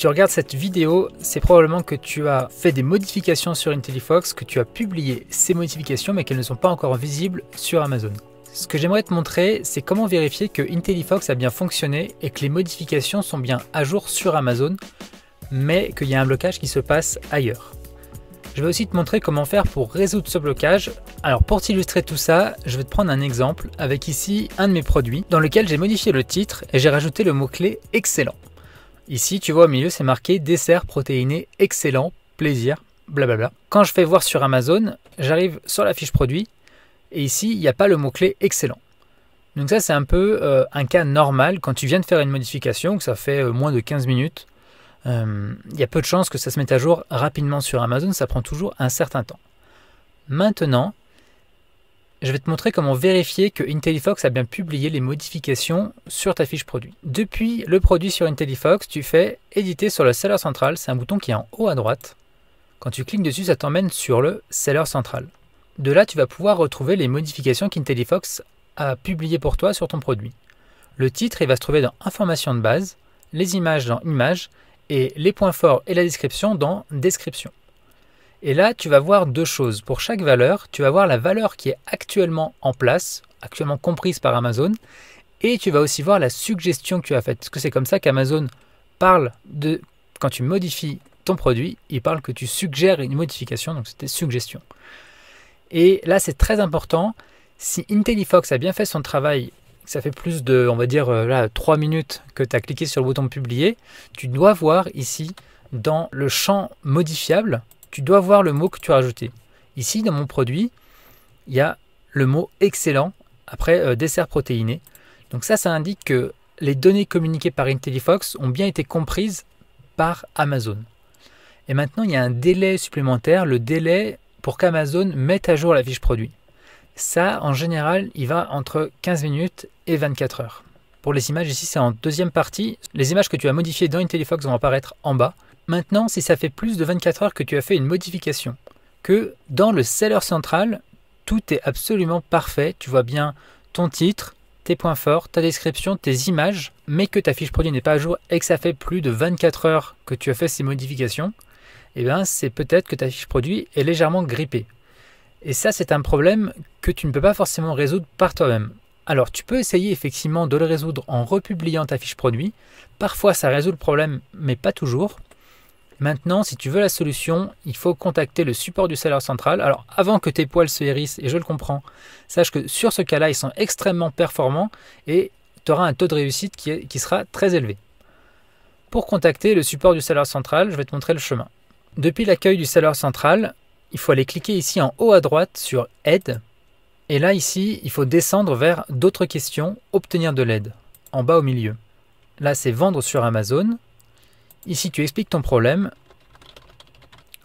tu regardes cette vidéo, c'est probablement que tu as fait des modifications sur IntelliFox, que tu as publié ces modifications mais qu'elles ne sont pas encore visibles sur Amazon. Ce que j'aimerais te montrer, c'est comment vérifier que IntelliFox a bien fonctionné et que les modifications sont bien à jour sur Amazon, mais qu'il y a un blocage qui se passe ailleurs. Je vais aussi te montrer comment faire pour résoudre ce blocage. Alors pour t'illustrer tout ça, je vais te prendre un exemple avec ici un de mes produits dans lequel j'ai modifié le titre et j'ai rajouté le mot-clé excellent. Ici tu vois au milieu c'est marqué dessert protéiné excellent, plaisir, blablabla. Quand je fais voir sur Amazon, j'arrive sur la fiche produit et ici il n'y a pas le mot-clé excellent. Donc ça c'est un peu un cas normal quand tu viens de faire une modification, que ça fait moins de 15 minutes. Il y a peu de chances que ça se mette à jour rapidement sur Amazon, ça prend toujours un certain temps. Maintenant, je vais te montrer comment vérifier que IntelliFox a bien publié les modifications sur ta fiche produit. Depuis le produit sur IntelliFox, tu fais éditer sur le seller central, c'est un bouton qui est en haut à droite. Quand tu cliques dessus, ça t'emmène sur le seller central. De là, tu vas pouvoir retrouver les modifications qu'IntelliFox a publiées pour toi sur ton produit. Le titre, il va se trouver dans Informations de base, les images dans Images, et les points forts et la description dans Description. Et là, tu vas voir deux choses. Pour chaque valeur, tu vas voir la valeur qui est actuellement en place, actuellement comprise par Amazon, et tu vas aussi voir la suggestion que tu as faite. Parce que c'est comme ça qu'Amazon parle de, quand tu modifies ton produit, il parle que tu suggères une modification, donc c'était suggestion. Et là, c'est très important. Si IntelliFox a bien fait son travail, ça fait plus de, on va dire, là, 3 minutes que tu as cliqué sur le bouton publier, tu dois voir ici, dans le champ modifiable, tu dois voir le mot que tu as rajouté. Ici, dans mon produit, il y a le mot excellent après dessert protéiné. Donc ça indique que les données communiquées par IntelliFox ont bien été comprises par Amazon. Et maintenant, il y a un délai supplémentaire, le délai pour qu'Amazon mette à jour la fiche produit. Ça, en général, il va entre 15 minutes et 24 heures. Pour les images, ici, c'est en deuxième partie. Les images que tu as modifiées dans IntelliFox vont apparaître en bas. Maintenant, si ça fait plus de 24 heures que tu as fait une modification, que dans le seller central, tout est absolument parfait. Tu vois bien ton titre, tes points forts, ta description, tes images, mais que ta fiche produit n'est pas à jour et que ça fait plus de 24 heures que tu as fait ces modifications, eh bien, c'est peut-être que ta fiche produit est légèrement grippée. Et ça, c'est un problème que tu ne peux pas forcément résoudre par toi-même. Alors, tu peux essayer effectivement de le résoudre en republiant ta fiche produit. Parfois, ça résout le problème, mais pas toujours. Maintenant, si tu veux la solution, il faut contacter le support du seller central. Alors, avant que tes poils se hérissent, et je le comprends, sache que sur ce cas-là, ils sont extrêmement performants et tu auras un taux de réussite qui sera très élevé. Pour contacter le support du seller central, je vais te montrer le chemin. Depuis l'accueil du seller central, il faut aller cliquer ici en haut à droite sur Aide. Et là, ici, il faut descendre vers D'autres questions, Obtenir de l'aide, en bas au milieu. Là, c'est Vendre sur Amazon. Ici, tu expliques ton problème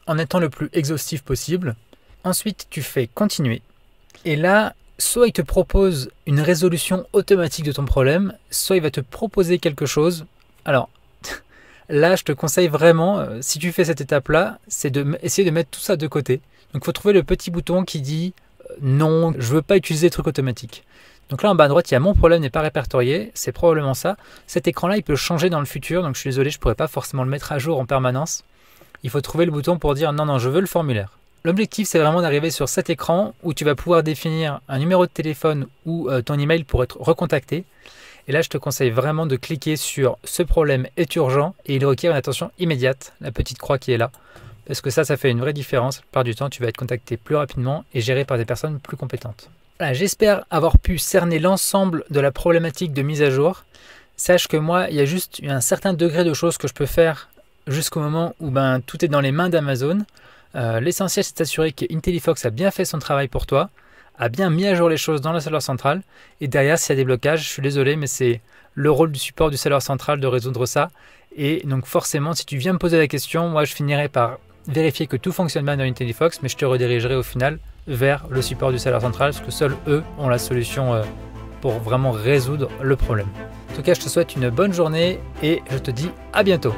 en étant le plus exhaustif possible. Ensuite, tu fais Continuer. Et là, soit il te propose une résolution automatique de ton problème, soit il va te proposer quelque chose. Alors, là, je te conseille vraiment, si tu fais cette étape-là, c'est d'essayer de mettre tout ça de côté. Donc, il faut trouver le petit bouton qui dit non, je ne veux pas utiliser des trucs automatiques. Donc là, en bas à droite, il y a mon problème n'est pas répertorié. C'est probablement ça. Cet écran-là, il peut changer dans le futur. Donc, je suis désolé, je ne pourrais pas forcément le mettre à jour en permanence. Il faut trouver le bouton pour dire non, non, je veux le formulaire. L'objectif, c'est vraiment d'arriver sur cet écran où tu vas pouvoir définir un numéro de téléphone ou ton email pour être recontacté. Et là, je te conseille vraiment de cliquer sur « Ce problème est urgent » et il requiert une attention immédiate, la petite croix qui est là. Parce que ça fait une vraie différence. La plupart du temps, tu vas être contacté plus rapidement et géré par des personnes plus compétentes. Voilà, j'espère avoir pu cerner l'ensemble de la problématique de mise à jour. Sache que moi, il y a juste un certain degré de choses que je peux faire jusqu'au moment où tout est dans les mains d'Amazon. L'essentiel, c'est de s'assurer que IntelliFox a bien fait son travail pour toi, a bien mis à jour les choses dans le seller central. Et derrière, s'il y a des blocages, je suis désolé, mais c'est le rôle du support du seller central de résoudre ça. Et donc forcément, si tu viens me poser la question, moi je finirai par vérifier que tout fonctionne bien dans IntelliFox, mais je te redirigerai au final vers le support du seller central, parce que seuls eux ont la solution pour vraiment résoudre le problème. En tout cas, je te souhaite une bonne journée et je te dis à bientôt.